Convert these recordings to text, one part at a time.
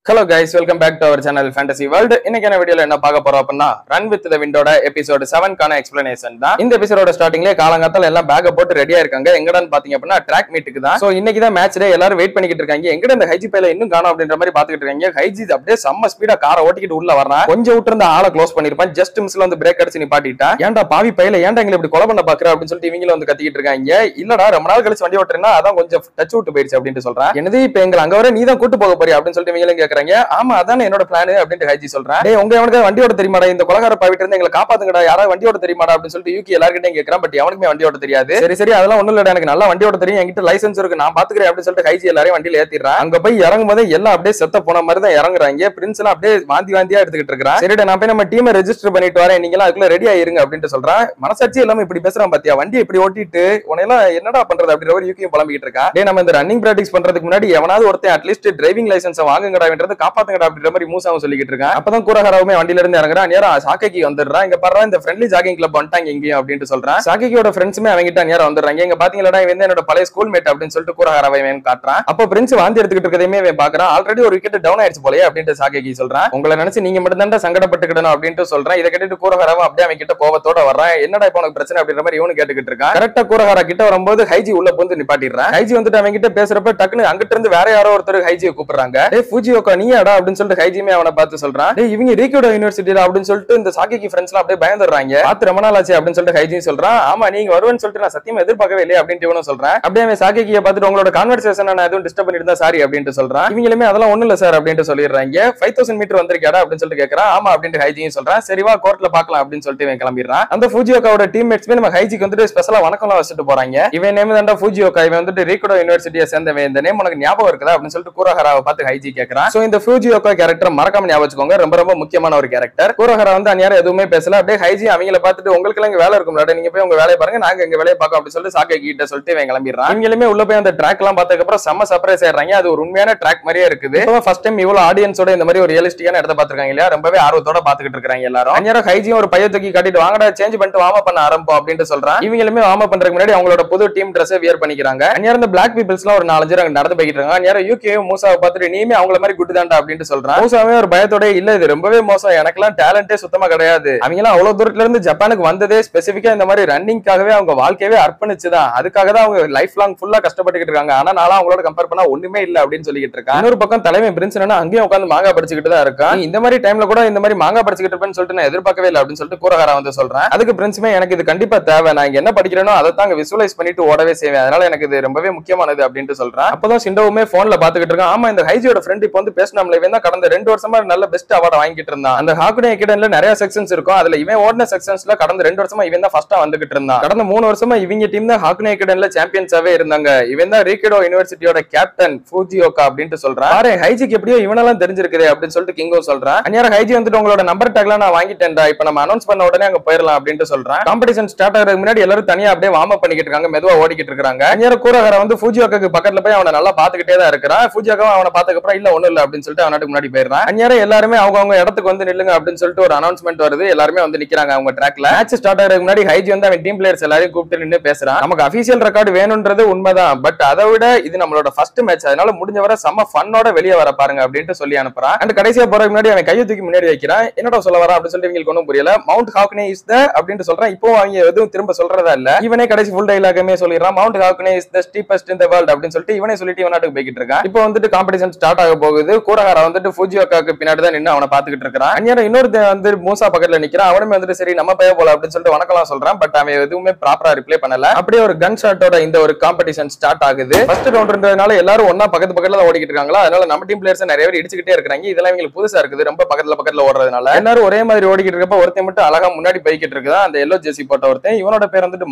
Hello guys, welcome back to our channel Fantasy World. இன்னைக்கான வீடியோல என்ன பார்க்க போறோம் அப்படினா Run with the Windோட எபிசோட் 7 கான எக்ஸ்பிளனேஷன் தான். இந்த எபிசோடோட ஸ்டார்டிங்லயே காலங்காத்தால எல்லாம் பேக்க போட்டு ரெடியா இருக்காங்க. எங்கடான்னு பாத்தீங்க அப்படினா ட்ராக் மீட்டுக்கு தான். சோ இன்னைக்கு தான் மேட்ச் டே, எல்லாரும் வெயிட் பண்ணிக்கிட்டு இருக்காங்க. எங்கட இந்த ஹைஜி பைல இன்னும் காணோம் அப்படின்ற மாதிரி பாத்துக்கிட்டு இருக்காங்க. ஹைஜி அப்படியே செம்ம ஸ்பீடா காரை ஓட்டிக்கிட்டு உள்ள வரான். கொஞ்சம் விட்டு இருந்த ஆளை க்ளோஸ் பண்ணிருப்பான். ஜஸ்ட் மிஸ்ல வந்து பிரேக் அடிச்சு நிப்பாட்டிட்டா. ஏன்டா பாவி பைல ஏன்டா எங்களை இப்படி கொலை பண்ண பாக்குற அப்படின்னு சொல்லிட்டு இவங்களும் வந்து கத்திக்கிட்டு இருக்காங்க. இல்லடா ரொம்ப நாள் கழிச்சு வண்டி ஓட்டுறேன்னா அதான் கொஞ்சம் டச் விட்டு போயிடுச்சு அப்படின்னு சொல்றேன். என்னது இப்ப எங்களை அங்க வர நீ தான் கூட்டு போக போறியா அப்படின்னு சொல்லிட்டு இவங்களும் கேக்குறாங்க. ஆமா அதான் என்னோட பிளான் அப்படினு ஹைஜி சொல்றான். டேய் உங்க எவனுக்கு வண்டி ஓட்ட தெரியுமாடா? இந்த கொலகார பாவிட்ட இருந்து எங்களை காப்பாத்துங்கடா, யாராவது வண்டி ஓட்ட தெரியுமாடா அப்படின்னு சொல்லிட்டு யூகி எல்லார்கிட்டயும் கேக்குறான். பட் அவனுக்குமே வண்டி ஓட்ட தெரியாது. சரி அதெல்லாம் ஒண்ணும் இல்லடா, எனக்கு நல்லா வண்டி ஓட்ட தெரியும், என்கிட்ட லைசென்ஸ் இருக்கு, நான் பாத்துக்கிறேன் அப்படின்னு சொல்லிட்டு ஹைஜி எல்லாரையும் வண்டியில ஏத்திடுறான். அங்க போய் இறங்கும் போது எல்லாம் அப்படியே செத்த போன மாதிரி தான் இறங்குறாங்க. பிரின்ஸ் எல்லாம் அப்படியே வாந்தியா எடுத்துக்கிட்டு இருக்கான். சரிடா நான் போய் நம்ம டீமை ரெஜிஸ்டர் பண்ணிட்டு வரேன், நீங்க எல்லாம் அதுக்குள்ள ரெடி ஆயிருங்க அப்படின்னு சொல்றான். மனசாட்சி எல்லாமே இப்படி பேசுறான் பாத்தியா, வண்டி இப்படி ஓட்டிட்டு உனையெல்லாம் என்னடா பண்றது அப்படின்ற ஒரு யூகியும் புலம்பிக்கிட்டு இருக்கா. டேய் நம்ம இந்த ரன்னிங் பிராக்டிஸ் பண்றதுக்கு முன்னாடி எவனாவது ஒருத்தன் அட்லீஸ்ட் டிரைவிங் லைசென்ஸ் வாங்குங்கடான்றது காப்பாத்துங்கடா அப்படின்ற மாதிரி மூசாவும் சொல்லிக்கிட்டு இருக்கான். அப்பதான் கூரஹராவுமே வண்டியில இருந்து இறங்குறான். நேரா சாக்கிக்கு வந்துடுறான். இங்க பாரு இந்த ஃப்ரெண்ட்லி ஜாகிங் கிளப் வந்துட்டாங்க இங்கேயும் அப்படின்னு சொல்றான். சாக்கியோட ஃப்ரெண்ட்ஸுமே அவங்கிட்ட நேரா வந்துடுறாங்க. இங்க பாத்தீங்களா இவன் என்னோட பழைய ஸ்கூல் மேட் அப்படின்னு சொல்லிட்டு கூரஹராவை காட்டுறான். அப்போ பிரின்ஸ் வாந்தி எடுத்துக்கிட்டு இருக்கதையுமே இவன் பாக்குறான். ஆல்ரெடி ஒரு விக்கெட் டவுன் ஆயிடுச்சு போலயே அப்படின்ட்டு சாக்கிக்கு சொல்றான். உங்களை நினைச்சு நீங்க மட்டும் தான் சங்கடப்பட்டுக்கிடணும் அப்படின்ட்டு சொல்றான். இதை கேட்டுட்டு கூரஹராவும் அப்படியே அவன் கிட்ட கோவத்தோட வர்றான். என்னடா இப்ப உனக்கு பிரச்சனை அப்படின்ற மாதிரி இவனு கேட்டுக்கிட்டு இருக்கான். கரெக்டா கூரஹரா கிட்ட வரும்போது ஹைஜி உள்ள வந்து நிப்பாட்டிடுறான். ஹைஜி வந்துட்டு அவங்க கிட்ட பேசுறப்ப டக்குன்னு அங்கிட்ட இருந்து வேற யாரோ ஒருத்தர் ஹைஜியை கூப்பிடுறாங்க. டேய் ஃபூஜியோகா நீயாடா அப்படின்னு சொல்லிட்டு ஹைஜியுமே அவனை பார்த்து சொல்றான். டேய் இவங்க ரீகோடோ யூனிவர்சிட்டில அப்படின்னு சொல்லிட்டு இந்த சாக்கிக்கு ஃப்ரெண்ட்ஸ் எல்லாம் அப்படியே பயந்துடுறாங்க. பார்த்து ரொம்ப நாள் ஆச்சு அப்படின்னு சொல்லிட்டு ஹைஜி சொல்றான். ஆமா நீங்க வருவேன்னு சொல்லிட்டு நான் சத்தியமா எதிர்பார்க்கவே இல்லையே அப்படின்ட்டு இவனும் சொல்றேன். அப்படியே அவன் சாக்கியை பார்த்துட்டு உங்களோட கான்வர்சேஷன் நான் எதுவும் டிஸ்டர்ப் பண்ணிட்டு இருந்தா சாரி அப்படின்ட்டு சொல்றான். இவங்களுமே அதெல்லாம் ஒண்ணு இல்ல சார் அப்படின்ட்டு சொல்லிடுறாங்க. 5000 மீட்டர் வந்திருக்காடா அப்படின்னு சொல்லிட்டு கேட்கறான். ஆமா அப்படின்ட்டு ஹைஜியும் சொல்றான். சரிவா கோர்ட்ல பாக்கலாம் அப்படின்னு சொல்லிட்டு இவன் கிளம்பிடுறான். அந்த ஃபூஜியோகாவோட டீம்மேட்ஸ்மே நம்ம ஹைஜிக்கு வந்துட்டு ஸ்பெஷலா வணக்கம்லாம் வச்சுட்டு போறாங்க. இவன் நேம் தான்டா ஃபூஜியோகா, இவன் வந்துட்டு ரீகோடோ யூனிவர்சிட்டியை சேர்ந்தவன், இந்த நேம் உனக்கு ஞாபகம் இருக்குதா அப்படின்னு சொல்லிட்டு கூரஹராவை பார்த்து ஹைஜி கேட்கறான். சோ இந்த ஃபூஜியோகா கேரக்டர் மறக்காம ஞாபகம் வச்சுக்கோங்க, ரொம்ப முக்கியமான ஒரு கேரக்டர். கூரஹரா வந்து அந்நியாரம் எதுவுமே பேசல. அப்படியே ஹைஜி அவங்கள பார்த்துட்டு உங்களுக்கு எல்லாம் இங்க வேலை இருக்கும்ல, நீங்க போய் உங்க வேலையை பாருங்க, நாங்க எங்க வேலையை பார்க்க அப்படின்னு சொல்லிட்டு சாக்கை கிட்ட சொல்லிட்டு இவன் கிளம்பிடுறான். இவங்களுமே உள்ள போய் அந்த ட்ராக் எல்லாம் பார்த்ததுக்கு அப்புறம் செம்ம சர்ப்ரைஸ் ஆயிடுறாங்க. அது ஒரு உண்மையான ட்ராக் மாதிரியே இருக்குது. இப்போ ஃபர்ஸ்ட் டைம் இவ்வளவு ஆடியன்ஸோட இந்த மாதிரி ஒரு ரியலிஸ்டிக்கான இடத்தை பாத்துருக்காங்க இல்லையா, ரொம்பவே ஆர்வத்தோட பாத்துக்கிட்டு இருக்காங்க எல்லாரும். அந்நியாரம் ஹைஜியும் ஒரு பைய தூக்கி காட்டிட்டு வாங்கடா சேஞ்ச் பண்ணிட்டு வார்ம் அப் பண்ண ஆரம்பம் அப்படின்னு சொல்றான். இவங்களுமே வார்ம் அப் பண்றதுக்கு முன்னாடி அவங்களோட புது டீம் ட்ரெஸ் வியர் பண்ணிக்கிறாங்க. அந்நியாரம் இந்த பிளாக் பீப்பிள்ஸ் எல்லாம் ஒரு 4-5 பேர் நடந்து போய்கிட்டு இருக்காங்க. அந்நியாரம் யூகேயும் மூசாவை பார்த்துட்டு நீமே அவங்கள மாதிரி குட் தான்டா அப்படின்னு சொல்றான். மூசாவே ஒரு பயத்தோட இல்ல இது ரொம்பவே மோசம், எனக்கெல்லாம் டேலண்டே சுத்தமா கிடையாது, அவங்க எல்லாம் அவ்வளவு தூரத்துல இருந்து ஜப்பானுக்கு வந்ததே ஸ்பெசிபிக்கா இந்த மாதிரி ரன்னிங்காகவே அவங்க வாழ்க்கையவே அர்ப்பணிச்சுதான், அதுக்காக தான் அவங்க லைஃப் லாங் ஃபுல்லா கஷ்டப்பட்டுக்கிட்டு இருக்காங்க. ஆனா நானும் அவங்களோட கம்பேர் பண்ணா ஒண்ணுமே இல்ல அப்படின்னு சொல்லிட்டு இருக்கான். இன்னொரு பக்கம் தலைமை பிரின்ஸ் என்னன்னா அங்கேயும் உட்காந்து மாங்கா படிச்சுக்கிட்டு தான் இருக்கான். இந்த மாதிரி டைம்ல கூட இந்த மாதிரி மாங்கா படிச்சுக்கிட்டு இருப்பேன்னு சொல்லிட்டு நான் எதிர்பார்க்கவே இல்லை அப்படின்னு சொல்லிட்டு கூரஹரா வந்து சொல்றேன். அதுக்கு பிரின்ஸுமே எனக்கு இது கண்டிப்பா தேவை, நான் இங்க என்ன படிக்கிறேனோ அதை தான் விசுவலைஸ் பண்ணிட்டு ஓடவே செய்வேன், அதனால எனக்கு இது ரொம்பவே முக்கியமானது அப்படின்னு சொல்றேன். அப்பதான் சிண்டோவுமே போன்ல பாத்துக்கிட்டு இருக்கான். ஆமா இந்த ஹைஜியோட ஃப்ரெண்ட் இப்போ வந்து பேசினாம்ல, இவன் தான் கடந்த 2 வருஷமா நல்ல பெஸ்ட் அவார்ட் வாங்கிட்டு இருந்தான். அந்த ஹாக்குடே அகாடமில நிறைய செக்ஷன்ஸ் இருக்கும், அதுல இவன் ஓடின செக்ஷன்ஸ்ல கடந்த 2 வருஷமா இவன் தான் ஃபர்ஸ்டா வந்துகிட்டு இருந்தான். கடந்த 3 வருஷமா இவங்க டீம் தான் ஹாக்குடே அகாடமில சாம்பியன்ஸாவே இருந்தாங்க. இவன் தான் ரீகோடோ யூனிவர்சிட்டியோட கேப்டன் ஃபூஜியோகா அப்படின்னு சொல்றான். பாரு ஹைஜிக்கு எப்படியோ இவனெல்லாம் தெரிஞ்சிருக்குது அப்படின்னு சொல்லிட்டு கிங்கோ சொல்றான். அந்நியாரம் ஹைஜி வந்துட்டு உங்களோட நம்பர் டேக்லாம் நான் வாங்கிட்டேன்டா, இப்ப நம்ம அனௌன்ஸ் பண்ண உடனே அங்க போயிடலாம் அப்படின்னு சொல்றான். காம்படிஷன் ஸ்டார்ட் ஆகிறதுக்கு முன்னாடி எல்லாரும் தனியா அப்படியே வார்ம் அப் பண்ணிக்கிட்டு இருக்காங்க, மெதுவா ஓடிக்கிட்டு இருக்காங்க. அந்நியாரம் கூரஹரா வந்து ஃபூஜியோகாக்கு பக்கத்துல போய் அவனை நல்லா பாத்துக்கிட்டே தான் இருக்கிறான். ஃபூஜியோகா அவனை பார்த்ததுக்கு அப்புறம் இல்ல ஒண்ணும் இல்ல அப்படின்னு சொல்லிட்டு அவனுக்கு முன்னாடி போயிடுறான். அந்நியாரம் எல்லாருமே அவங்க இடத்துக்கு வந்து நில்லுங்க அப்படின்னு சொல்லிட்டு ஒரு அனௌன்ஸ்மெண்ட் வருது. எல்லாருமே வந்து நிக்கிறாங்க அவங்க ட்ராக்ல. மேட்ச் ஸ்டார்ட் ஆகிறதுக்கு முன்னாடி ஹைஜி வந்து அவன் டீம் பிளேயர்ஸ் எல்லாரையும் கூப்பிட்டு நின்னு பேசுறான். நமக்கு அபிஷியல் ரெக்கார்டு வேணும்ன்றது உண்மைதான், பட் அதை விட இது நம்மளோட ஃபர்ஸ்ட் மேட்ச், அதனால முடிஞ்ச வரை செம்ம ஃபன்னோட வெளியே வர பாருங்க அப்படின்ட்டு சொல்லி அனுப்புறான். அந்த கடைசியா போறதுக்கு முன்னாடி அவன் கையை தூக்கி முன்னாடி வைக்கிறான். என்னடா சொல்ல வரா அப்படின்னு சொல்லிட்டு இவங்களுக்கு ஒன்றும் புரியல. மவுண்ட் ஹாக்னே இஸ் த அப்படின்னு சொல்றான். இப்போ அவங்க எதுவும் திரும்ப சொல்றதா இல்ல, இவனே கடைசி ஃபுல் டைலாகமே சொல்லிடுறான். மவுண்ட் ஹாக்னே is the steepest in the world அப்படின்னு சொல்லிட்டு இவனே சொல்லிட்டு இவனாட்டுக்கு போய்கிட்டு இருக்கான். இப்போ வந்துட்டு காம்படிஷன் ஸ்டார்ட் ஆக போகுது. கூரஹரா வந்துட்டு ஃபூஜியோகாக்கு பின்னாடி தான் நின்று அவனை பாத்துக்கிட்டு இருக்கான். அந்நியாரம் இன்னொரு வந்து மூசா பக்கத்துல நிக்கிறான். அவனுமே வந்துட்டு சரி நம்ம பைய போல அப்படின்னு சொல்லிட்டு வணக்கம் சொல்றான். பட் அவன் எதுவுமே ப்ராப்பரா ரிப்ளை பண்ணல. அப்படியே ஒரு கன் ஷாட்டோட இந்த ஒரு காம்படிஷன் ஸ்டார்ட் ஆகுது. ஃபர்ஸ்ட் ரவுண்ட்ன்றதுனால எல்லாரும் ஒண்ணா பக்கத்துல தான் ஓடிக்கிட்டு இருக்காங்களா, அதனால நம்ம டீம் பிளேயர்ஸ் நிறைய பேர் இடிச்சுக்கிட்டே இருக்காங்க. இதெல்லாம் இவங்களுக்கு புதுசா இருக்குது, ரொம்ப பக்கத்துல ஓடுறதுனால எல்லாரும் ஒரே மாதிரி ஓடிக்கிட்டு இருக்கப்ப ஒருத்தன் மட்டும் அழகா முன்னாடி போய்கிட்டு இருக்கா, அந்த எல்லோ ஜெர்சி போட்ட ஒருத்தன். இவனோட பேர் வந்துட்டு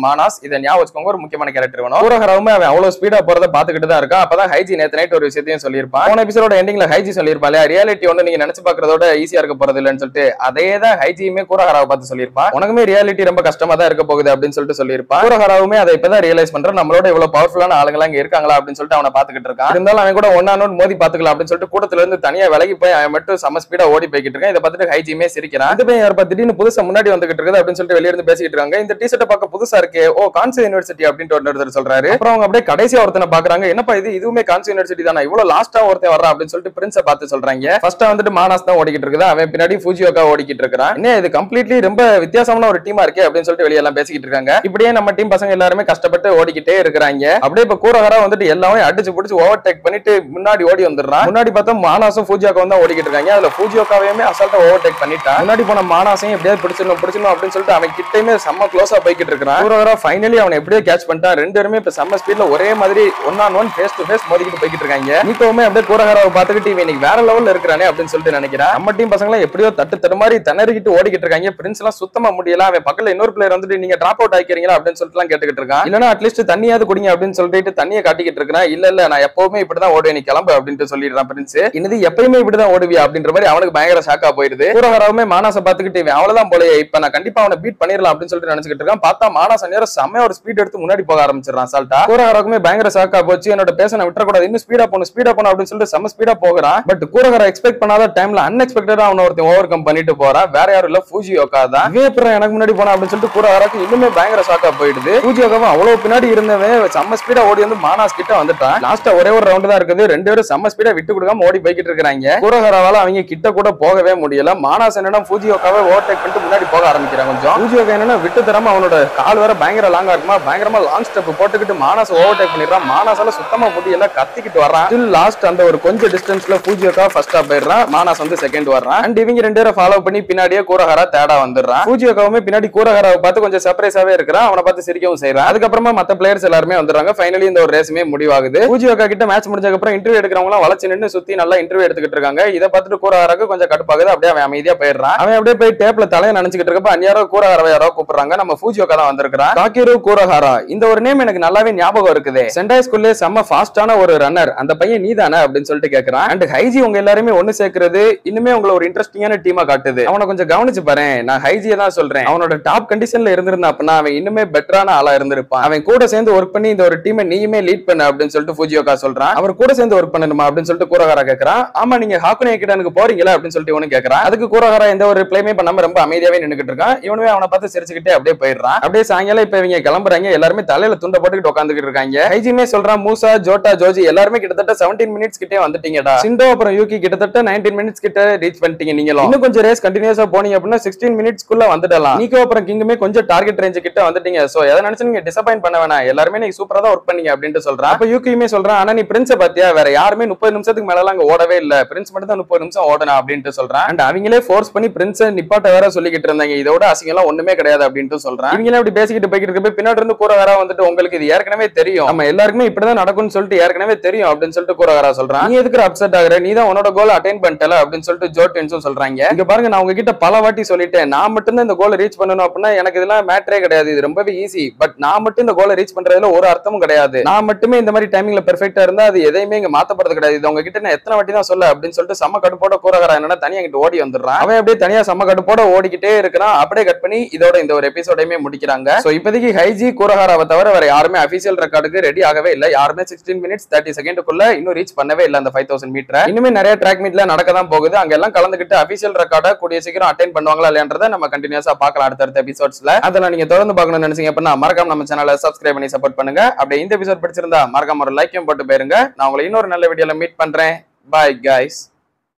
மானாஸ். இதை ஞாபகம் வச்சுக்கோங்க, ஒரு முக்கியமான கேரக்டர் வேணும். கூரஹராவுமே அவன் அவ்வளவு ஸ்பீடா போறத பாத்துக்கிட்டு தான் இருக்கான். அப்பதான் ஹைஜி நேத்து நைட் ஒரு விஷயத்தையும் சொல்லியிருப்பான். போன எபிசோட எண்டிங்ல ஹைஜி சொல்லியிருப்பாங்க ரியாலிட்டி ஒண்ணு நீங்க நினைச்சு பாக்குறதோட ஈஸியா இருக்க போறது இல்லைன்னு சொல்லிட்டு, அதே தான் ஹைஜியுமே கூரஹராவை பார்த்து சொல்லியிருப்பான். உனக்குமே ரியாலிட்டி ரொம்ப கஷ்டமா தான் இருக்க போகுது அப்படின்னு சொல்லிட்டு சொல்லியிருப்பான். கூரஹராவுமே அதை இப்பதான் ரியலைஸ் பண்றான், நம்மளோட இவ்வளவு பவர்ஃபுல்லான ஆளுங்களா இங்க இருக்காங்களா அப்படின்னு சொல்லிட்டு அவனை பாத்துக்கிட்டு இருக்கான். இருந்தாலும் அவன் கூட ஒன்னானு மோதி பாத்துக்கலாம் அப்படின்னு சொல்லிட்டு கூட்டத்துல இருந்து தனியா விலகி போய் அவன் மட்டும் செம ஸ்பீடா ஓடி போய்கிட்டு இருக்கான். இதை பார்த்துட்டு ஹைஜியுமே சிரிக்கிறான். இது போய் யார் திடீர்னு புதுசா முன்னாடி வந்துகிட்டு இருக்குது அப்படின்னு சொல்லிட்டு வெளியே இருந்து பேசிட்டு இருக்காங்க. இந்த டி-ஷர்ட்டை பார்க்க புதுசா இருக்கு, ஓ கான்சி யூனிவர்சிட்டி அப்படின்ட்டு ஒருத்தர் சொல்றாரு. அப்புறம் அவங்க அப்படியே கடைசியா ஒருத்தனை பாக்குறாங்க. என்னப்பா இதுவுமே கான்சி யூனிவர்சிட்டி தானா, இவ்வளவு லாஸ்டா ஒருத்தன் வர்றான் அப்படின்னு சொல்லிட்டு பிரின்ஸ பார்த்து சொல்றாங்க. ஃபர்ஸ்ட் வந்துட்டு மானாஸ் தான் ஓடிக்கிட்டு இருக்குது, அவன் பின்னாடி ஃபூஜியோகா ஓடிக்கிட்டு இருக்கான். என்ன இது கம்ப்ளீட்லி ரொம்ப வித்தியாசமான ஒரு டீமா இருக்கே அப்படின்னு சொல்லிட்டு வெளிய எல்லாம் பேசிக்கிட்டு இருக்காங்க. இப்படியே நம்ம டீம் பசங்க எல்லாருமே கஷ்டப்பட்டு ஓடிக்கிட்டே இருக்காங்க. அப்படியே இப்ப கூரஹாரா வந்துட்டு எல்லாமே அடிச்சு புடிச்சு ஓவர்டேக் பண்ணிட்டு முன்னாடி ஓடி வந்துடுறான். முன்னாடி பார்த்தா மானாஸும் ஃபூஜியோகாவும் தான் ஓடிக்கிட்டு இருக்காங்க. அதுல ஃபூஜியோகாவையுமே அசால்ட்டா ஓவர்டேக் பண்ணிட்டான். முன்னாடி போன மானாஸையும் எப்படியாவது பிடிச்சிடணும் அப்படின்னு சொல்லிட்டு அவன் கிட்டயுமே செம்ம க்ளோஸா போய்கிட்டு இருக்கான். கூரஹாரா ஃபைனலி அவனை எப்படியோ கேட்ச் பண்ணிட்டான். ரெண்டு பேருமே இப்ப செம்ம ஸ்பீட்ல ஒரே மாதிரி 1-on-1 ஃபேஸ் டு ஃபேஸ் மோதிக்கிட்டு போய்கிட்டு இருக்காங்க. நீக்கோவுமே அப்படியே கூரஹாராவை பார்த்துக்கிட்டு இவன் இன்னைக்கு வேற லெவல்ல இருக்கிறானே அப்படின்னு சொல்லிட்டு நினைக்கிறேன். நம்ம டீம் பசங்க எப்படியோ தட்டு மாதிரி திணறிக்கிட்டு ஓடிக்கிட்டு இருக்காங்க. பிரின்ஸ் எல்லாம் சுத்தமா முடியல. அவன் பக்கத்துல இன்னொரு பிளேயர் வந்துட்டு நீங்க டிராப் அவுட் ஆகிக்கிறீங்களா அப்படின்னு சொல்லிட்டு எல்லாம் கேட்டுக்கிட்டு இருக்கான். இல்லன்னா அட்லீஸ்ட் தண்ணியாவது குடிங்க அப்படின்னு சொல்லிட்டு தண்ணியை காட்டிக்கிட்டு இருக்கான். இல்ல நான் எப்பவுமே இப்படிதான் ஓடுவேன், நீ கிளம்பு அப்படின்ட்டு சொல்லிடுறான் பிரின்ஸ். இன்னது எப்பயுமே இப்படிதான் ஓடுவியா அப்படின்ற மாதிரி அவனுக்கு பயங்கர ஷாக்கா போயிருது. கூரஹாராவுமே மானாஸை பார்த்துக்கிட்டு அவ்வளவுதான் போல, இப்ப நான் கண்டிப்பா அவனை பீட் பண்ணிடலாம் அப்படின்னு சொல்லிட்டு நினைச்சிட்டு இருக்கான். பார்த்தா மானாஸ் நேரம் செம்ம ஒரு ஸ்பீட் எடுத்து முன்னாடி போக ஆரம்பிச்சிடறான் சால்ட்டா. கூரஹாராவுமே பயங்கர ஷாக்கா போச்சு. என்னோட பேச நான் விட்டுறக்கூடாது, இன்னும் ஸ்பீடா போகணும் அப்படின்னு சொல்லிட்டு செம்ம ஸ்பீடா போகிறான். பட் கூரஹாரா எக்ஸ்பெக்ட் பண்ணாத டைம்ல அன்எக்ஸ்பெக்டடா அவனை ஒருத்தன் ஓவர் கம் பண்ணிட்டு போறான். வேற யாரும் இல்ல, ஃபூஜியோகா தான். இவன் அப்புறம் எனக்கு முன்னாடி போனா அப்படின்னு சொல்லிட்டு கூரஹாராக்கு இன்னுமே பயங்கர ஷாக்கா போயிடுது. ஃபூஜியோகாவும் அவ்வளவு பின்னாடி இருந்தவன் செம்ம ஸ்பீடா ஓடி வந்து மானாஸ் கிட்ட வந்துட்டான். லாஸ்டா ஒரே ஒரு ரவுண்ட் தான் இருக்குது. ரெண்டு பேரும் செம்ம ஸ்பீடா விட்டு கொடுக்காம ஓடி போய்கிட்டு இருக்காங்க. கூரஹாராவால அவங்க கிட்ட கூட போகவே முடியல. மானாஸ் என்னன்னா ஃபூஜியோகாவை ஓவர்டேக் பண்ணிட்டு முன்னாடி போக ஆரம்பிக்கிறான். கொஞ்சம் ஃபூஜியோகா என்னன்னா விட்டு தராம அவனோட கால் வேற பயங்கர லாங்கா இருக்குமா, பயங்கரமா லாங் ஸ்டெப் போட்டுக்கிட்டு மானாஸ் ஓவர்டேக் பண்ணிடுறான். மானாஸால சுத்தமா முடியல, கத்திக்கிட்டு வர்றான். லாஸ்ட் அந்த ஒரு கொஞ்சம் டிஸ்டன்ஸ்ல ஃபூஜியோகா ஃபர்ஸ்டா போயிடுறான், மானாஸ் வந்து செகண்ட் வர்றான். அண்ட் இவங்க ரெண்டு பேரும் ஃபாலோ பண்ணி பின்னாடியே கூரஹாரா தேடா வந்துடுறான். ஃபூஜியோகாவுமே பின்னாடி கூரஹாராவை பார்த்து கொஞ்சம் சர்ப்ரைஸாவே இருக்கிறான். அவனை பார்த்து சிரிக்கவும் செய்யறான். அதுக்கப்புறமா மத்த பிளேயர்ஸ் எல்லாருமே வந்துடுறாங்க. ஃபைனலி இந்த ஒரு ரேஸுமே முடிவாகுது. ஃபூஜியோகா கிட்ட மேட்ச் முடிஞ்சதுக்கு அப்புறம் இன்டர்வியூ எடுக்கிறவங்க வளைச்சு நின்று சுத்தி நல்லா இன்டர்வியூ எடுத்துக்கிட்டு இருக்காங்க. இதை பார்த்துட்டு கூரஹாராக்கு கொஞ்சம் கடுப்பாகுது. அப்படியே அவன் அமைதியா போயிடுறான். அவன் அப்படியே போய் டேப்ல தலையை நினைச்சுக்கிட்டு இருக்கப்ப அந்நியாரோ கூரஹாராவை யாரோ கூப்பிடுறாங்க. நம்ம ஃபூஜியோகா தான் வந்திருக்கான். காக்கிரு கூரஹாரா, இந்த ஒரு நேம் எனக்கு நல்லாவே ஞாபகம் இருக்குது. சென்டாய் ஸ்கூல்ல செம்ம ஃபாஸ்டான ஒரு ரன்னர், அந்த பையன் நீதானே அப்படின்னு சொல்லிட்டு கேட்கறான். அண்ட் ஹைஜி உங்க எல்லாருமே ஒன்னு சேர்க்கிறது இன்னுமே உங்களை ஒரு இன்ட்ரெஸ்டிங்கான டீமா காட்டுது. அவனை கொஞ்சம் கவனிச்சு பாரு, நான் ஹைஜியை தான் சொல்றேன். அவனோட டாப் கண்டிஷன்ல இருந்திருந்தா அப்படின்னா அவன் இன்னுமே பெட்டரான ஆளா இருந்திருப்பான். அவன் கூட சேர்ந்து ஒர்க் பண்ணி இந்த ஒரு டீமை நீயுமே லீட் பண்ண அப்படின்னு சொல்லிட்டு ஃபூஜியோகா சொல்றான். அவர் கூட சேர்ந்து ஒர்க் பண்ணணுமா அப்படின்னு சொல்லிட்டு கூரஹாரா கேட்கறான். ஆமா, நீங்க ஹாக்குனே கிட்ட போறீங்களா அப்படின்னு சொல்லிட்டு இவனு கேட்கறான். அதுக்கு கூரஹாரா எந்த ஒரு ரிப்ளைமே பண்ணாம ரொம்ப அமைதியாவே நின்னுக்கிட்டு இருக்கான். இவனுமே அவனை பார்த்து சிரிச்சுக்கிட்டே அப்படியே போயிடுறான். அப்படியே சாயங்காலம் இப்ப இவங்க கிளம்புறாங்க. எல்லாருமே தலையில துண்டை போட்டுக்கிட்டு உட்காந்துக்கிட்டு இருக்காங்க. ஹைஜிமே சொல்றான், மூசா, ஜோட்டா, ஜோஜி எல்லாருமே கிட்டத்தட்ட 17 மினிட்ஸ் கிட்டே வந்துட்டீங்கடா. சிண்டோ அப்புறம் யூகி கிட்டத்தட்ட 19 மினிட்ஸ் கிட்ட ரீச் பண்ணிட்டீங்க. நீங்களும் இன்னும் கொஞ்சம் ரேஸ் கண்டினியூஸா போனீங்க அப்படின்னா 16 மினிட்ஸ்க்குள்ள வந்துடலாம். நீக்கோ அப்புறம் கிங்குமே கொஞ்சம் டார்கெட் ரேஞ்ச் கிட்ட வந்துட்டீங்க. சோ எதை நினைச்சு நீங்க டிசப்பாயிண்ட் பண்ண வேணாம், எல்லாருமே நீங்க சூப்பரா தான் ஒர்க் பண்ணீங்க அப்படின்னு சொல்றான். அப்ப யூகியுமே சொல்றான், ஆனா நீ பிரின்ஸை பாத்தியா, வேற யாருமே 30 நிமிஷத்துக்கு மேல அங்க ஓடவே இல்ல, பிரின்ஸ் மட்டும் தான் 30 நிமிஷம் ஓடணும் அப்படின்னு சொல்றான். அண்ட் அவங்களே ஃபோர்ஸ் பண்ணி பிரின்ஸை நிப்பாட்ட வேற சொல்லிக்கிட்டு இருந்தாங்க. இதோட அசிங்கம் எல்லாம் ஒண்ணுமே கிடையாது அப்படின்னு சொல்றான். இவங்களே அப்படி பேசிக்கிட்டு போய்கிட்டு இருக்க பின்னாடி இருந்து கூரஹாரா வந்துட்டு உங்களுக்கு இது ஏற்கனவே தெரியும், நம்ம எல்லாருக்குமே இப்படிதான் நடக்கும்னு சொல்லிட்டு ஏற்கனவே தெரியும் அப்படின்னு சொல்லிட்டு கூரஹாரா சொல்றான். நீ எதுக்கு அப்செட் ஆகுற, நீ தான் உன்னோட கோல் அட்டைன் பண்ணிட்டல அப்படின்னு சொல்லிட்டு ஜோட்டன்ஸும் சொல்றாங்க. இங்க பாருங்க, நான் உங்ககிட்ட பல வாட்டி சொல்லிட்டேன், நான் மட்டும் தான் இந்த கோலை ரீச் பண்ணணும் அப்படின்னா எனக்கு இதெல்லாம் மேட்டரே கிடையாது, இது ரொம்பவே ஈஸி. பட் நான் மட்டும் இந்த கோலை ரீச் பண்றதுல ஒரு அர்த்தமும் கிடையாது. நான் மட்டுமே இந்த மாதிரி டைமிங்ல பெர்ஃபெக்ட்டா இருந்தா அது எதையுமே இங்க மாத்தப்படுறது கிடையாது. இது உங்ககிட்ட நான் எத்தனை வாட்டி தான் சொல்ல அப்படின்னு சொல்லிட்டு செம்ம கடுப்போட கூரஹாரா என்னன்னா தனியா கிட்ட ஓடி வந்துடுறான். அவன் அப்படியே தனியா செம்ம கடுப்போட ஓடிக்கிட்டே இருக்கிறான். அப்படியே கட் பண்ணி இதோட இந்த ஒரு எபிசோடையுமே முடிக்கிறாங்க. சோ இப்போதைக்கு ஹைஜி கூரஹாராவை தவிர வேற யாருமே அபிஷியல் ரெக்கார்டுக்கு ரெடி ஆகவே இல்லை. யாருமே 16 மினிட்ஸ் 30 செகண்டுக்குள்ள இன்னும் ரீச் பண்ணவே இல்லை அந்த 5000 மீட்டர். இன்னுமே நிறைய ட்ராக் மீட்ல நடக்க தான் போகுது. அங்க எல்லாம் கலந்துக்கிட்டு அபிஷியல் ரெக்கார்டை கூடிய சீக்கிரம் அட்டைன் பண்ணுவாங்களா இல்லையன்றதை நம்ம கண்டினியூஸா பார்க்கலாம் அடுத்தடுத்த எபிசோட்ஸ்ல. அதெல்லாம் நீங்க தொடர்ந்து பார்க்கணும்னு நினைச்சீங்க அப்படின்னா மறக்காம நம்ம சேனலை சப்ஸ்கிரைப் பண்ணி சப்போர்ட் பண்ணுங்க. அப்படியே இந்த எபிசோட் பிடிச்சிருந்தா மறக்காம ஒரு லைக்கும் போட்டு போயிருங்க. நான் உங்களை இன்னொரு நல்ல வீடியோல மீட் பண்றேன். Bye guys.